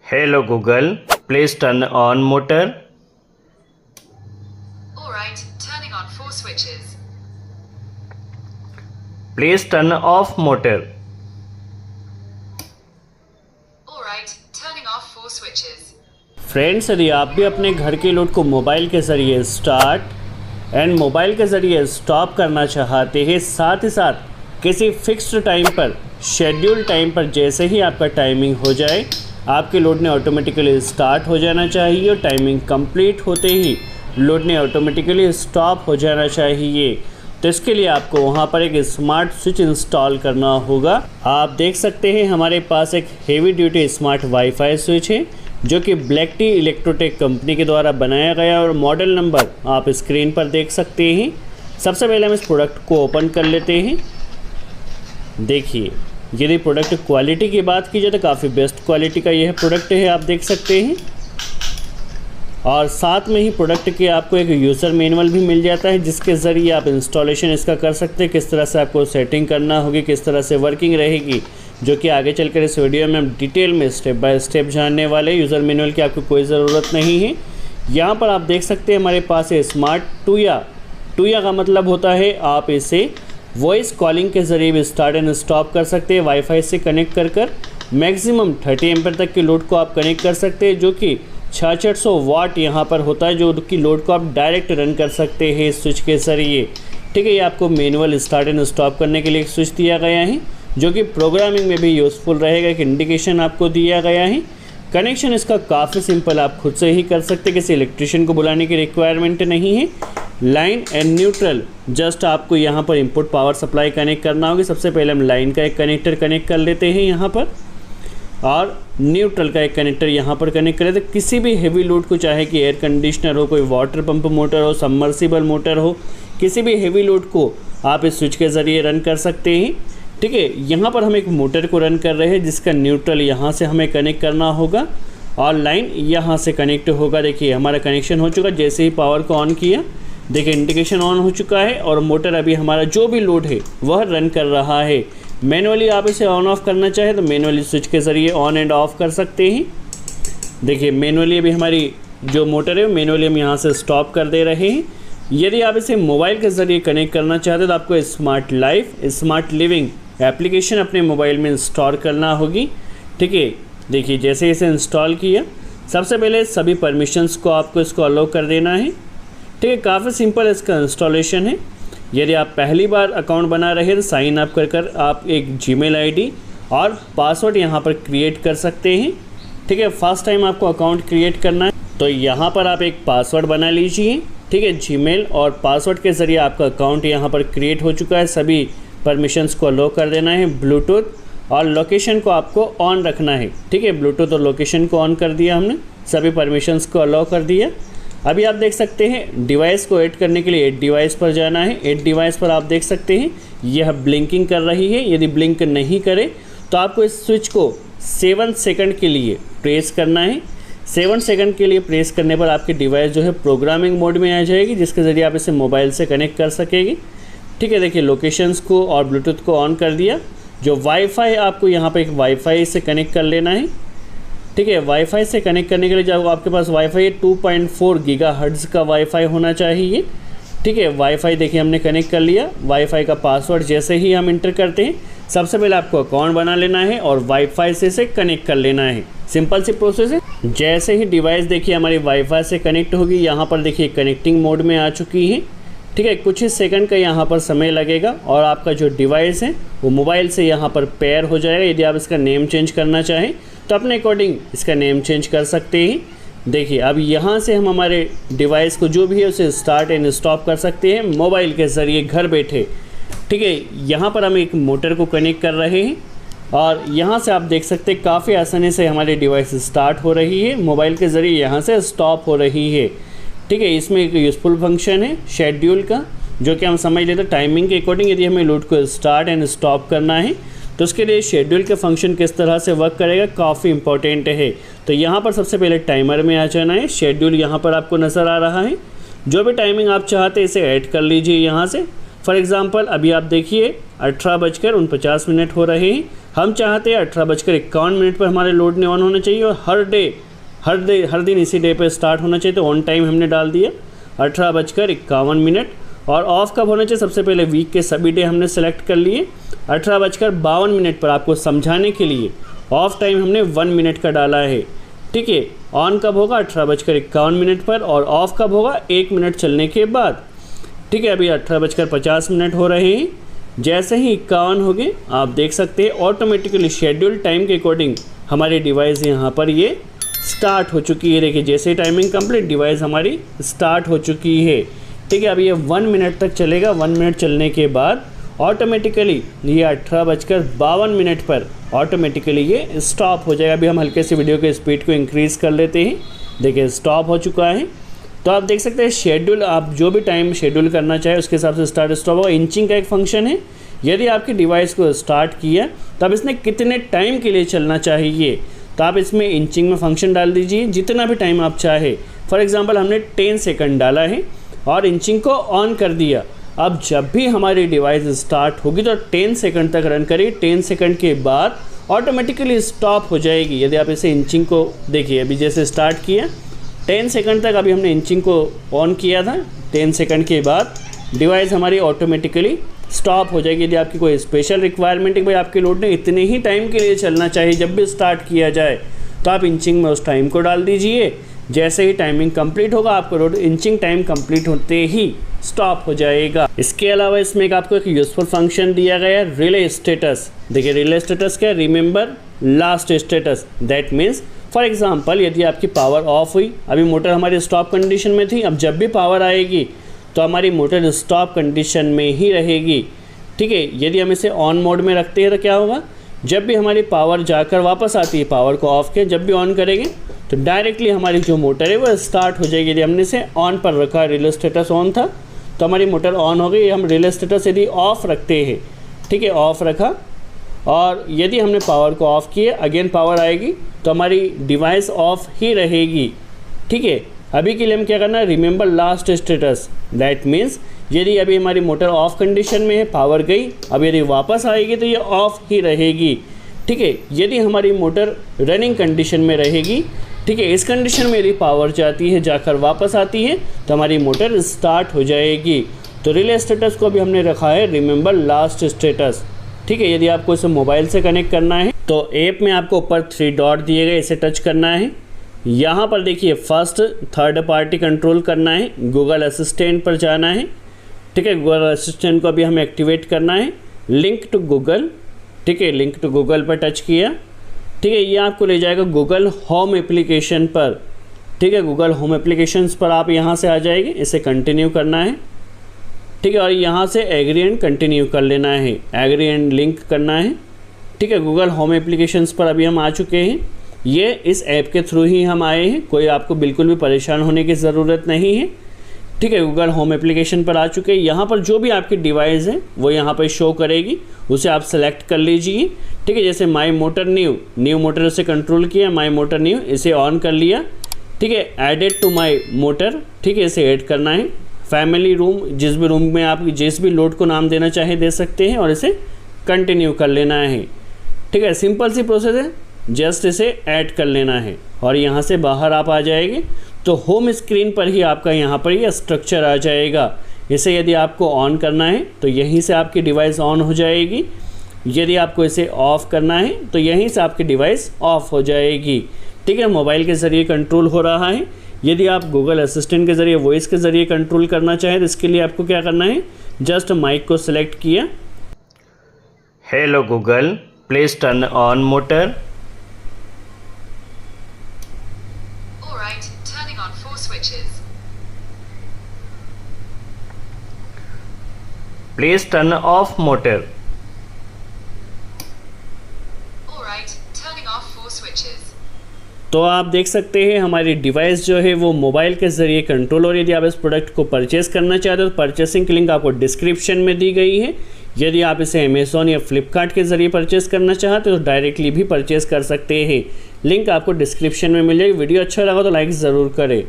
Hello Google, please turn on motor. Alright, turning on 4 switches. Please turn off motor. Alright, turning off 4 switches. Friends, यदि आप भी अपने घर के load को मोबाइल के ज़रिए स्टार्ट एंड मोबाइल के ज़रिए स्टॉप करना चाहते हैं, साथ ही साथ किसी फिक्स्ड टाइम पर, शेड्यूल टाइम पर जैसे ही आपका टाइमिंग हो जाए आपके लोड ने ऑटोमेटिकली स्टार्ट हो जाना चाहिए और टाइमिंग कंप्लीट होते ही लोड ने ऑटोमेटिकली स्टॉप हो जाना चाहिए। तो इसके लिए आपको वहाँ पर एक स्मार्ट स्विच इंस्टॉल करना होगा। आप देख सकते हैं हमारे पास एक heavy duty smart wifi switch है जो कि ब्लैक टी इलेक्ट्रोटेक कंपनी के द्वारा बनाया गया और मॉडल नंबर आप स्क्रीन पर देख सकते हैं। सबसे पहले हम इस प्रोडक्ट को ओपन कर लेते हैं। देखिए, यदि प्रोडक्ट क्वालिटी की बात की जाए तो काफ़ी बेस्ट क्वालिटी का यह प्रोडक्ट है, आप देख सकते हैं। और साथ में ही प्रोडक्ट के आपको एक यूज़र मैनुअल भी मिल जाता है जिसके ज़रिए आप इंस्टॉलेशन इसका कर सकते हैं, किस तरह से आपको सेटिंग करना होगी, किस तरह से वर्किंग रहेगी, जो कि आगे चलकर इस वीडियो में हम डिटेल में स्टेप बाय स्टेप जानने वाले। यूज़र मैनुअल की आपको कोई ज़रूरत नहीं है। यहाँ पर आप देख सकते हैं हमारे पास है स्मार्ट टूया का मतलब होता है आप इसे वॉइस कॉलिंग के ज़रिए भी स्टार्ट एंड स्टॉप कर सकते हैं। वाईफाई से कनेक्ट कर मैक्सिमम 30 एम्पीयर तक के लोड को आप कनेक्ट कर सकते हैं, जो कि 6600 वाट यहाँ पर होता है, जो कि लोड को आप डायरेक्ट रन कर सकते हैं इस स्विच के ज़रिए। ठीक है, ये आपको मैनुअल स्टार्ट एंड स्टॉप करने के लिए एक स्विच दिया गया है जो कि प्रोग्रामिंग में भी यूज़फुल रहेगा। एक इंडिकेशन आपको दिया गया है। कनेक्शन इसका काफ़ी सिंपल, आप खुद से ही कर सकते, किसी इलेक्ट्रिशियन को बुलाने की रिक्वायरमेंट नहीं है। लाइन एंड न्यूट्रल जस्ट आपको यहाँ पर इनपुट पावर सप्लाई कनेक्ट करना होगी। सबसे पहले हम लाइन का एक कनेक्टर कनेक्ट कर लेते हैं यहाँ पर और न्यूट्रल का एक कनेक्टर यहाँ पर कनेक्ट कर लेते हैं। किसी भी हेवी लोड को, चाहे कि एयर कंडीशनर हो, कोई वाटर पंप मोटर हो, सबमर्सिबल मोटर हो, किसी भी हेवी लोड को आप इस स्विच के ज़रिए रन कर सकते हैं। ठीक है, यहाँ पर हम एक मोटर को रन कर रहे हैं जिसका न्यूट्रल यहाँ से हमें कनेक्ट करना होगा और लाइन यहाँ से कनेक्ट होगा। देखिए, हमारा कनेक्शन हो चुका। जैसे ही पावर को ऑन किया, देखिए इंडिकेशन ऑन हो चुका है और मोटर अभी हमारा जो भी लोड है वह रन कर रहा है। मैनुअली आप इसे ऑन ऑफ करना चाहें तो मैनुअली स्विच के ज़रिए ऑन एंड ऑफ कर सकते हैं। देखिए, मैनुअली अभी हमारी जो मोटर है मैनुअली हम यहाँ से स्टॉप कर दे रहे हैं। यदि आप इसे मोबाइल के ज़रिए कनेक्ट करना चाहते हैं तो आपको smart life, smart living application अपने मोबाइल में इंस्टॉल करना होगी। ठीक है, देखिए जैसे इसे इंस्टॉल किया, सबसे पहले सभी परमिशंस को आपको इसको अलाउ कर देना है। ठीक है, काफ़ी सिंपल इसका इंस्टॉलेशन है। यदि आप पहली बार अकाउंट बना रहे हैं तो साइन अप कर आप एक जीमेल आईडी और पासवर्ड यहाँ पर क्रिएट कर सकते हैं। ठीक है, फर्स्ट टाइम आपको अकाउंट क्रिएट करना है तो यहाँ पर आप एक पासवर्ड बना लीजिए। ठीक है, जीमेल और पासवर्ड के ज़रिए आपका अकाउंट यहाँ पर क्रिएट हो चुका है। सभी परमिशंस को अलाउ कर देना है। ब्लूटूथ और लोकेशन को आपको ऑन रखना है। ठीक है, ब्लूटूथ और लोकेशन को ऑन कर दिया हमने, सभी परमिशंस को अलाउ कर दिया। अभी आप देख सकते हैं डिवाइस को ऐड करने के लिए ऐड डिवाइस पर जाना है। ऐड डिवाइस पर आप देख सकते हैं यह ब्लिंकिंग कर रही है। यदि ब्लिंक नहीं करे तो आपको इस स्विच को 7 सेकंड के लिए प्रेस करना है। 7 सेकंड के लिए प्रेस करने पर आपकी डिवाइस जो है प्रोग्रामिंग मोड में आ जाएगी, जिसके ज़रिए आप इसे मोबाइल से कनेक्ट कर सकेंगे। ठीक है, देखिए लोकेशंस को और ब्लूटूथ को ऑन कर दिया। जो वाईफाई आपको यहाँ पर एक वाईफाई से कनेक्ट कर लेना है। ठीक है, वाईफाई से कनेक्ट करने के लिए जब आपके पास वाईफाई 2.4 गीगाहर्ट्ज़ का वाईफाई होना चाहिए। ठीक है, वाईफाई देखिए हमने कनेक्ट कर लिया। वाईफाई का पासवर्ड जैसे ही हम इंटर करते हैं, सबसे पहले आपको अकाउंट बना लेना है और वाईफाई से इसे कनेक्ट कर लेना है। सिंपल सी प्रोसेस है। जैसे ही डिवाइस देखिए हमारी वाईफाई से कनेक्ट होगी, यहाँ पर देखिए कनेक्टिंग मोड में आ चुकी है। ठीक है, कुछ ही सेकंड का यहाँ पर समय लगेगा और आपका जो डिवाइस है वो मोबाइल से यहाँ पर पेयर हो जाएगा। यदि आप इसका नेम चेंज करना चाहें तो अपने अकॉर्डिंग इसका नेम चेंज कर सकते हैं। देखिए, अब यहाँ से हम हमारे डिवाइस को जो भी है उसे स्टार्ट एंड स्टॉप कर सकते हैं मोबाइल के ज़रिए घर बैठे। ठीक है, यहाँ पर हम एक मोटर को कनेक्ट कर रहे हैं और यहाँ से आप देख सकते हैं काफ़ी आसानी से हमारी डिवाइस स्टार्ट हो रही है, मोबाइल के ज़रिए यहाँ से स्टॉप हो रही है। ठीक है, इसमें एक यूज़फुल फंक्शन है शेड्यूल का, जो कि हम समझ लेते हैं टाइमिंग के अकॉर्डिंग यदि हमें लोड को स्टार्ट एंड स्टॉप करना है तो उसके लिए शेड्यूल के फंक्शन किस तरह से वर्क करेगा काफ़ी इंपॉर्टेंट है। तो यहाँ पर सबसे पहले टाइमर में आ जाना है। शेड्यूल यहाँ पर आपको नज़र आ रहा है। जो भी टाइमिंग आप चाहते हैं इसे ऐड कर लीजिए यहाँ से। फॉर एग्ज़ाम्पल अभी आप देखिए 18:49 हो रहे हैं। हम चाहते हैं 18:51 पर हमारे लोड ने ऑन होना चाहिए और हर दिन इसी डे पे स्टार्ट होना चाहिए। तो ऑन टाइम हमने डाल दिया 18:51 और ऑफ कब होना चाहिए, सबसे पहले वीक के सभी डे हमने सेलेक्ट कर लिए। 18:52 पर आपको समझाने के लिए ऑफ टाइम हमने 1 मिनट का डाला है। ठीक है, ऑन कब होगा 18:51 पर और ऑफ कब होगा 1 मिनट चलने के बाद। ठीक है, अभी 18:50 हो रहे हैं। जैसे ही 51 हो गए आप देख सकते हैं ऑटोमेटिकली शेड्यूल टाइम के अकॉर्डिंग हमारी डिवाइस यहाँ पर ये स्टार्ट हो चुकी है। देखिए जैसे ही टाइमिंग कंप्लीट डिवाइस हमारी स्टार्ट हो चुकी है। ठीक है, अब ये 1 मिनट तक चलेगा। 1 मिनट चलने के बाद ऑटोमेटिकली ये 18:52 पर ऑटोमेटिकली ये स्टॉप हो जाएगा। अभी हम हल्के से वीडियो के स्पीड को इंक्रीज़ कर लेते हैं। देखिए स्टॉप हो चुका है। तो आप देख सकते हैं शेड्यूल, आप जो भी टाइम शेड्यूल करना चाहे उसके हिसाब से स्टार्ट स्टॉप होगा। इंचिंग का एक फंक्शन है, यदि आपकी डिवाइस को स्टार्ट किया तब इसने कितने टाइम के लिए चलना चाहिए, तो आप इसमें इंचिंग में फंक्शन डाल दीजिए जितना भी टाइम आप चाहे। फॉर एग्जांपल हमने 10 सेकंड डाला है और इंचिंग को ऑन कर दिया। अब जब भी हमारी डिवाइस स्टार्ट होगी तो 10 सेकंड तक रन करिए। 10 सेकंड के बाद ऑटोमेटिकली स्टॉप हो जाएगी। यदि आप इसे इंचिंग को देखिए, अभी जैसे स्टार्ट किया 10 सेकंड तक अभी हमने इंचिंग को ऑन किया था। 10 सेकंड के बाद डिवाइस हमारी ऑटोमेटिकली स्टॉप हो जाएगी। यदि आपकी कोई स्पेशल रिक्वायरमेंट है भाई आपके लोड ने इतने ही टाइम के लिए चलना चाहिए जब भी स्टार्ट किया जाए, तो आप इंचिंग में उस टाइम को डाल दीजिए। जैसे ही टाइमिंग कंप्लीट होगा आपको लोड इंचिंग टाइम कंप्लीट होते ही स्टॉप हो जाएगा। इसके अलावा इसमें एक आपको एक यूजफुल फंक्शन दिया गया है, रिले स्टेटस। देखिए रिले स्टेटस क्या है, remember last status. That means for example यदि आपकी पावर ऑफ हुई, अभी मोटर हमारी स्टॉप कंडीशन में थी, अब जब भी पावर आएगी तो हमारी मोटर स्टॉप कंडीशन में ही रहेगी। ठीक है, यदि हम इसे ऑन मोड में रखते हैं तो क्या होगा, जब भी हमारी पावर जाकर वापस आती है, पावर को ऑफ किया जब भी ऑन करेंगे तो डायरेक्टली हमारी जो मोटर है वो स्टार्ट हो जाएगी। यदि हमने इसे ऑन पर रखा, रिले स्टेटस ऑन था तो हमारी मोटर ऑन हो गई। हम रिले स्टेटस यदि ऑफ रखते हैं, ठीक है ऑफ रखा, और यदि हमने पावर को ऑफ किया अगेन पावर आएगी तो हमारी डिवाइस ऑफ ही रहेगी। ठीक है, अभी के लिए हम क्या करना है, remember last status. That means यदि अभी हमारी मोटर ऑफ कंडीशन में है, पावर गई, अब यदि वापस आएगी तो ये ऑफ ही रहेगी। ठीक है, यदि हमारी मोटर रनिंग कंडीशन में रहेगी, ठीक है इस कंडीशन में यदि पावर जाती है जाकर वापस आती है तो हमारी मोटर स्टार्ट हो जाएगी। तो रिले स्टेटस को भी हमने रखा है रिमेंबर लास्ट स्टेटस। ठीक है, यदि आपको इसे मोबाइल से कनेक्ट करना है तो ऐप में आपको ऊपर 3 डॉट दिए गए, इसे टच करना है। यहाँ पर देखिए फर्स्ट थर्ड पार्टी कंट्रोल करना है, गूगल असिस्टेंट पर जाना है। ठीक है, गूगल असिस्टेंट को अभी हमें एक्टिवेट करना है। लिंक टू गूगल, ठीक है लिंक टू गूगल पर टच किया। ठीक है, ये आपको ले जाएगा गूगल होम एप्लीकेशन पर। ठीक है, गूगल होम एप्लीकेशंस पर आप यहाँ से आ जाएंगे, इसे कंटिन्यू करना है। ठीक है, और यहाँ से एग्री एंड कंटिन्यू कर लेना है, एग्री एंड लिंक करना है। ठीक है, गूगल होम एप्लीकेशंस पर अभी हम आ चुके हैं। ये इस ऐप के थ्रू ही हम आए हैं, कोई आपको बिल्कुल भी परेशान होने की ज़रूरत नहीं है। ठीक है, गूगल होम एप्लीकेशन पर आ चुके हैं। यहाँ पर जो भी आपकी डिवाइस है वो यहाँ पर शो करेगी, उसे आप सेलेक्ट कर लीजिए। ठीक है, जैसे माई मोटर न्यू मोटर से कंट्रोल किया, माई मोटर न्यू इसे ऑन कर लिया। ठीक है, एडेड टू माई मोटर, ठीक है इसे ऐड करना है। फैमिली रूम, जिस भी रूम में आप जिस भी लोड को नाम देना चाहे दे सकते हैं और इसे कंटिन्यू कर लेना है। ठीक है, सिंपल सी प्रोसेस है, जस्ट इसे ऐड कर लेना है और यहाँ से बाहर आप आ जाएंगे तो होम स्क्रीन पर ही आपका यहाँ पर ये स्ट्रक्चर आ जाएगा। इसे यदि आपको ऑन करना है तो यहीं से आपकी डिवाइस ऑन हो जाएगी, यदि आपको इसे ऑफ़ करना है तो यहीं से आपकी डिवाइस ऑफ़ हो जाएगी। ठीक है, मोबाइल के ज़रिए कंट्रोल हो रहा है। यदि आप गूगल असिस्टेंट के ज़रिए, वॉइस के ज़रिए कंट्रोल करना चाहें तो इसके लिए आपको क्या करना है, जस्ट माइक को सिलेक्ट किया। Hello Google, please turn on motor. Alright, turning on 4 switches. Please turn off motor. Alright, turning off 4 switches. तो आप देख सकते हैं हमारी डिवाइस जो है वो मोबाइल के ज़रिए कंट्रोल। और यदि आप इस प्रोडक्ट को परचेज़ करना चाहते हो तो परचेसिंग की लिंक आपको डिस्क्रिप्शन में दी गई है। यदि आप इसे अमेज़ॉन या फ्लिपकार्ट के ज़रिए परचेज़ करना चाहते हो तो डायरेक्टली भी परचेज़ कर सकते हैं, लिंक आपको डिस्क्रिप्शन में मिल जाएगी। वीडियो अच्छा लगा तो लाइक ज़रूर करें।